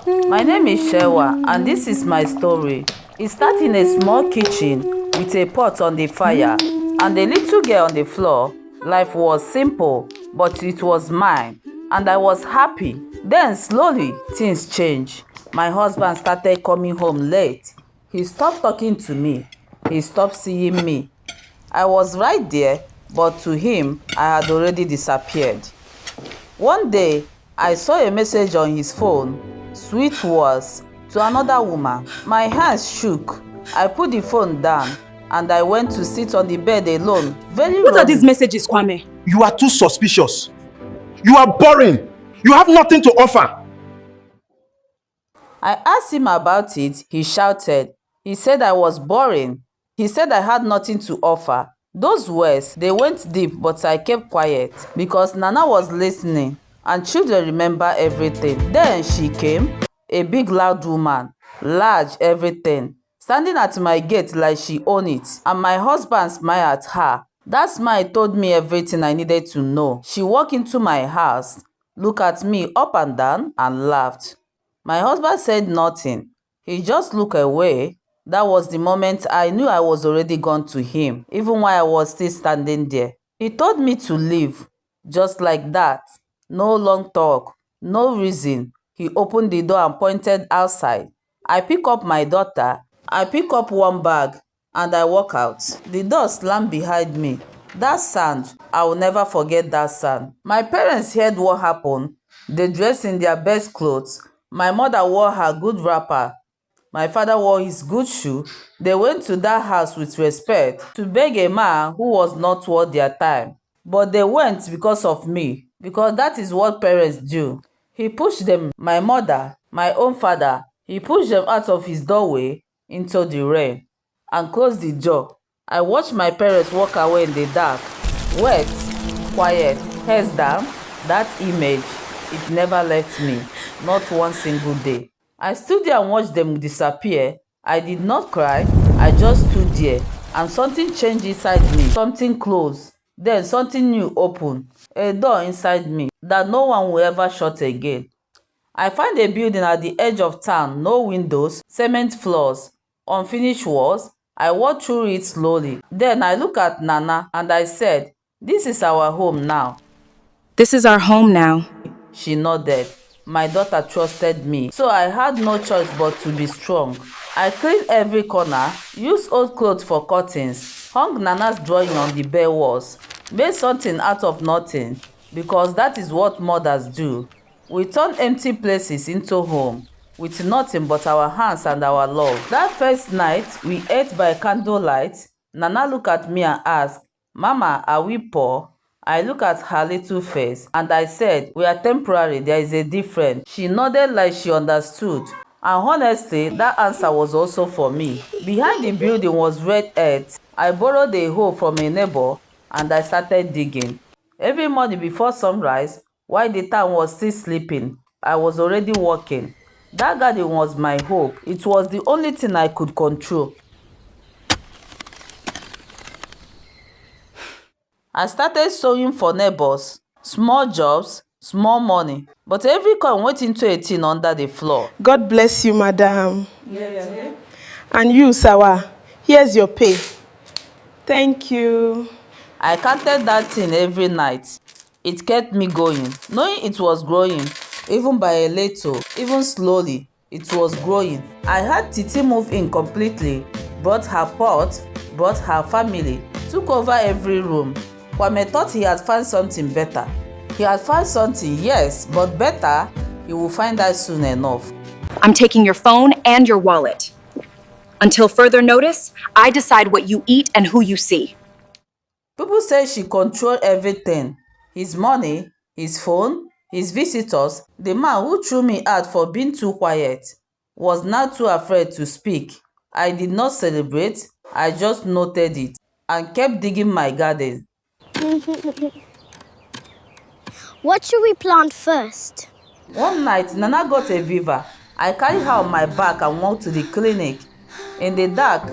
My name is Serwaa, and this is my story. It started in a small kitchen with a pot on the fire and a little girl on the floor. Life was simple, but it was mine, and I was happy. Then slowly, things changed. My husband started coming home late. He stopped talking to me. He stopped seeing me. I was right there, but to him, I had already disappeared. One day, I saw a message on his phone, sweet words, to another woman. My hands shook. I put the phone down and I went to sit on the bed alone. What are these messages, Kwame? You are too suspicious. You are boring. You have nothing to offer. I asked him about it. He shouted. He said I was boring. He said I had nothing to offer. Those words, they went deep, but I kept quiet because Nana was listening and children remember everything. Then she came, a big loud woman, large everything, standing at my gate like she owned it, and my husband smiled at her. That smile told me everything I needed to know. She walked into my house, looked at me up and down, and laughed. My husband said nothing. He just looked away. That was the moment I knew I was already gone to him, even while I was still standing there. He told me to leave, just like that. No long talk, no reason. He opened the door and pointed outside. I pick up my daughter. I pick up one bag and I walk out. The door slammed behind me. That sound, I will never forget that sound. My parents heard what happened. They dressed in their best clothes. My mother wore her good wrapper. My father wore his good shoe. They went to that house with respect to beg a man who was not worth their time. But they went because of me, because that is what parents do. He pushed them, my mother, my own father, he pushed them out of his doorway into the rain and closed the door. I watched my parents walk away in the dark, wet, quiet, heads down. That image, it never left me, not one single day. I stood there and watched them disappear. I did not cry, I just stood there, and something changed inside me. Something closed, then something new opened, a door inside me that no one will ever shut again. I found a building at the edge of town, no windows, cement floors, unfinished walls. I walked through it slowly. Then I looked at Nana and I said, "This is our home now." This is our home now. She nodded. My daughter trusted me, so I had no choice but to be strong. I cleaned every corner, used old clothes for curtains, hung Nana's drawing on the bare walls, made something out of nothing, because that is what mothers do. We turn empty places into home, with nothing but our hands and our love. That first night, we ate by candlelight. Nana looked at me and asked, "Mama, are we poor?" I looked at her little face and I said, "We are temporary, there is a difference." She nodded like she understood. And honestly, that answer was also for me. Behind the building was red earth. I borrowed a hoe from a neighbor and I started digging. Every morning before sunrise, while the town was still sleeping, I was already working. That garden was my hope. It was the only thing I could control. I started sewing for neighbors, small jobs, small money, but every coin went into a tin under the floor. God bless you, madam. Yes. And you, Serwaa, here's your pay. Thank you. I counted that thing every night. It kept me going, knowing it was growing, even by a little, even slowly, it was growing. I had Titi move in completely, brought her pot, brought her family, took over every room. Kwame thought he had found something better. He had found something, yes, but better, he will find out soon enough. I'm taking your phone and your wallet. Until further notice, I decide what you eat and who you see. People say she controlled everything. His money, his phone, his visitors. The man who threw me out for being too quiet was now too afraid to speak. I did not celebrate, I just noted it and kept digging my garden. What should we plant first? One night, Nana got a fever. I carried her on my back and walked to the clinic. In the dark,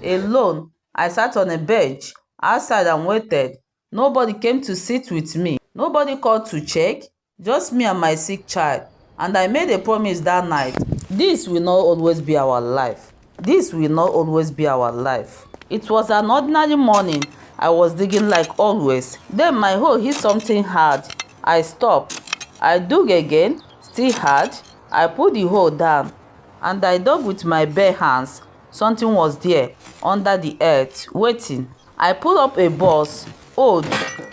alone, I sat on a bench outside and waited. Nobody came to sit with me. Nobody called to check. Just me and my sick child. and I made a promise that night. This will not always be our life. This will not always be our life. It was an ordinary morning. I was digging like always. Then my hoe hit something hard. I stopped. I dug again, still hard. I put the hoe down and I dug with my bare hands. Something was there under the earth, waiting. I pulled up a box, old,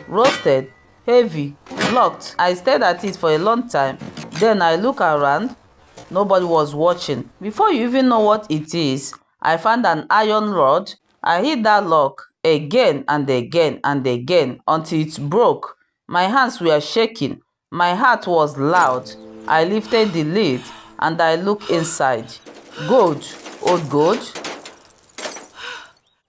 rusted, heavy, locked. I stared at it for a long time. Then I looked around. Nobody was watching. Before you even know what it is, I found an iron rod. I hit that lock again and again and again until it broke. My hands were shaking. My heart was loud. I lifted the lid and I looked inside. Gold, old gold,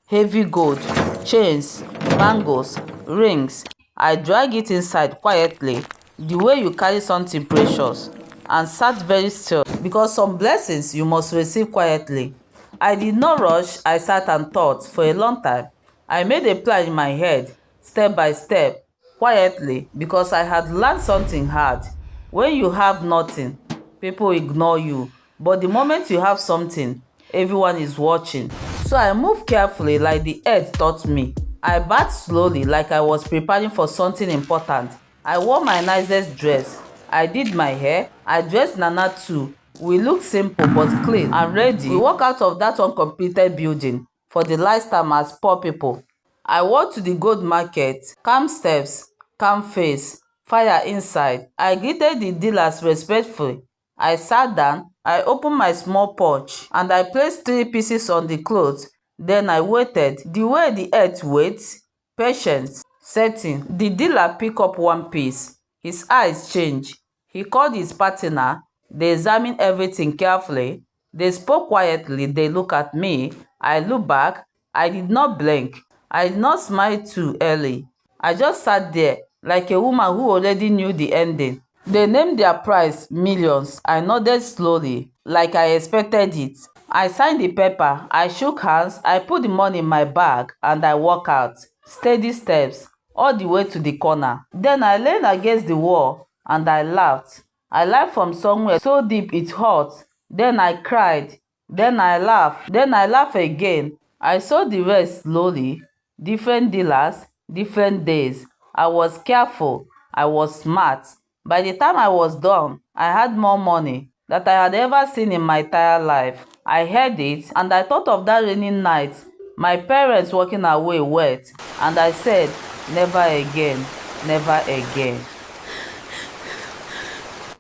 heavy gold, chains, bangles, rings. I dragged it inside quietly, the way you carry something precious, and sat very still because some blessings you must receive quietly. I did not rush. I sat and thought for a long time. I made a plan in my head, step by step, quietly, because I had learned something hard. When you have nothing, people ignore you. But the moment you have something, everyone is watching. So I moved carefully like the earth taught me. I bathed slowly like I was preparing for something important. I wore my nicest dress. I did my hair. I dressed Nana too. We looked simple but clean and ready. We walked out of that uncompleted building for the last time as poor people. I walked to the gold market, calm steps, calm face, fire inside. I greeted the dealers respectfully. I sat down. I opened my small pouch and I placed 3 pieces on the clothes. Then I waited. The way the earth waits, patience, setting. The dealer picked up 1 piece. His eyes changed. He called his partner. They examined everything carefully. They spoke quietly. They looked at me. I looked back. I did not blink. I did not smile too early. I just sat there like a woman who already knew the ending. They named their price, millions. I nodded slowly, like I expected it. I signed the paper. I shook hands. I put the money in my bag and I walked out. Steady steps, all the way to the corner. Then I leaned against the wall and I laughed. I laughed from somewhere so deep it hurt. Then I cried. Then I laughed. Then I laughed again. I saw the rest slowly. Different dealers, different days. I was careful. I was smart. By the time I was done, I had more money than I had ever seen in my entire life. I heard it and I thought of that rainy night, my parents walking away wet, and I said, never again, never again.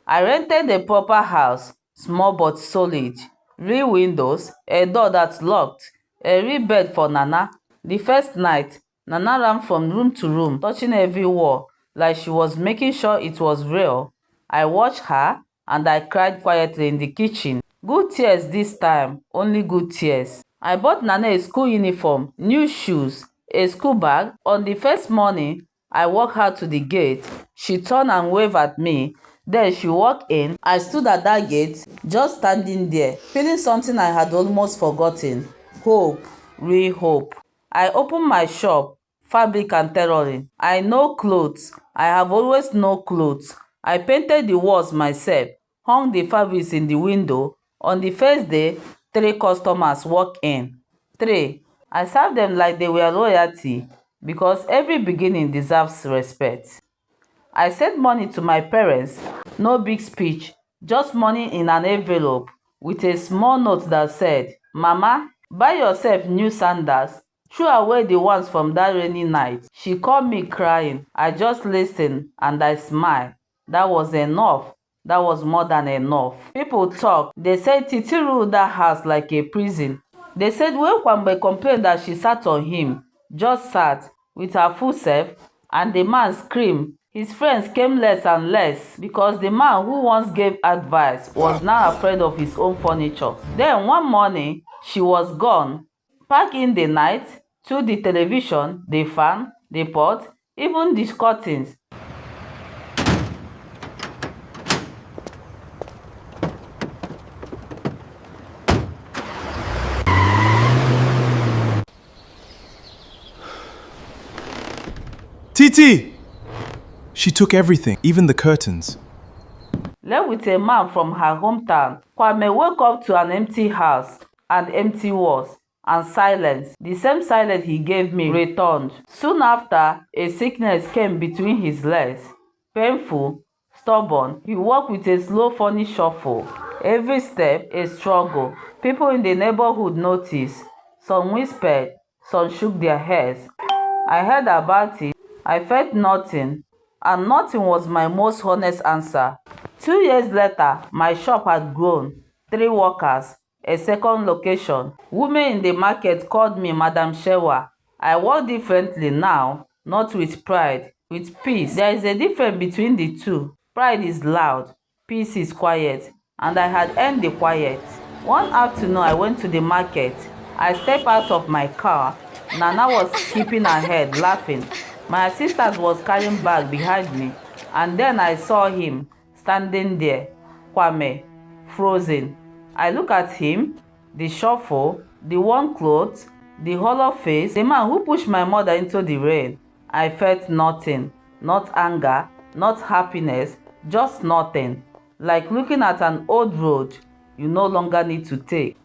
I rented a proper house, small but solid, real windows, a door that's locked, a real bed for Nana. The first night, Nana ran from room to room, touching every wall, like she was making sure it was real. I watched her and I cried quietly in the kitchen. Good tears this time, only good tears. I bought Nana a school uniform, new shoes, a school bag. On the first morning, I walked her to the gate. She turned and waved at me. Then she walked in. I stood at that gate, just standing there, feeling something I had almost forgotten. Hope, real hope. I opened my shop, fabric and tailoring. I know clothes. I have always known clothes. I painted the walls myself, hung the fabrics in the window. On the first day, 3 customers walked in. 3. I served them like they were royalty because every beginning deserves respect. I sent money to my parents. No big speech, just money in an envelope with a small note that said, Mama, buy yourself new sandals. Threw away the ones from that rainy night. She called me crying. I just listened and I smiled. That was enough. That was more than enough. People talk. They said Titi ruled that house like a prison. They said when Kwambe complained that she sat on him, just sat with her full self, and the man screamed. His friends came less and less because the man who once gave advice was now afraid of his own furniture. Then one morning, she was gone. Packed in the night, to the television, the fan, the pot, even the curtains. Titi! She took everything, even the curtains. left with a man from her hometown. Kwame woke up to an empty house and empty walls and silence. The same silence he gave me returned. Soon after, a sickness came between his legs. Painful, stubborn, he walked with a slow, funny shuffle. Every step, a struggle. People in the neighborhood noticed. Some whispered, some shook their heads. I heard about it. I felt nothing, and nothing was my most honest answer. 2 years later, my shop had grown. 3 workers, a second location. Women in the market called me Madam Serwaa. I walk differently now, not with pride, with peace. There is a difference between the two. Pride is loud, peace is quiet, and I had earned the quiet. One afternoon, I went to the market. I stepped out of my car. Nana was keeping her head, laughing. My assistant was carrying bag behind me, and then I saw him standing there, Kwame, frozen. I look at him, the shuffle, the worn clothes, the hollow face, the man who pushed my mother into the rain. I felt nothing, not anger, not happiness, just nothing, like looking at an old road you no longer need to take.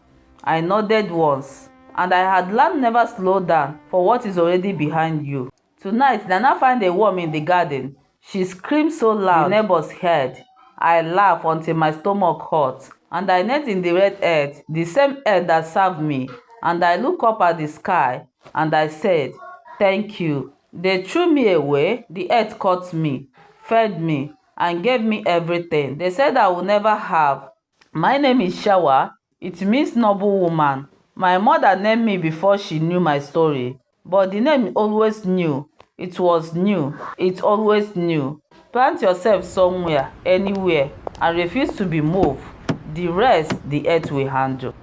I nodded once, and I had learned never slow down for what is already behind you. Tonight, Nana found a worm in the garden. She screamed so loud the neighbors heard. I laughed until my stomach hurt, and I knelt in the red earth, the same earth that served me, and I looked up at the sky, and I said, "Thank you." They threw me away. The earth caught me, fed me, and gave me everything they said I would never have. My name is Serwaa. It means noble woman. My mother named me before she knew my story, but the name always knew. It was new. It always knew. Plant yourself somewhere, anywhere, and refuse to be moved. The rest, the earth will handle.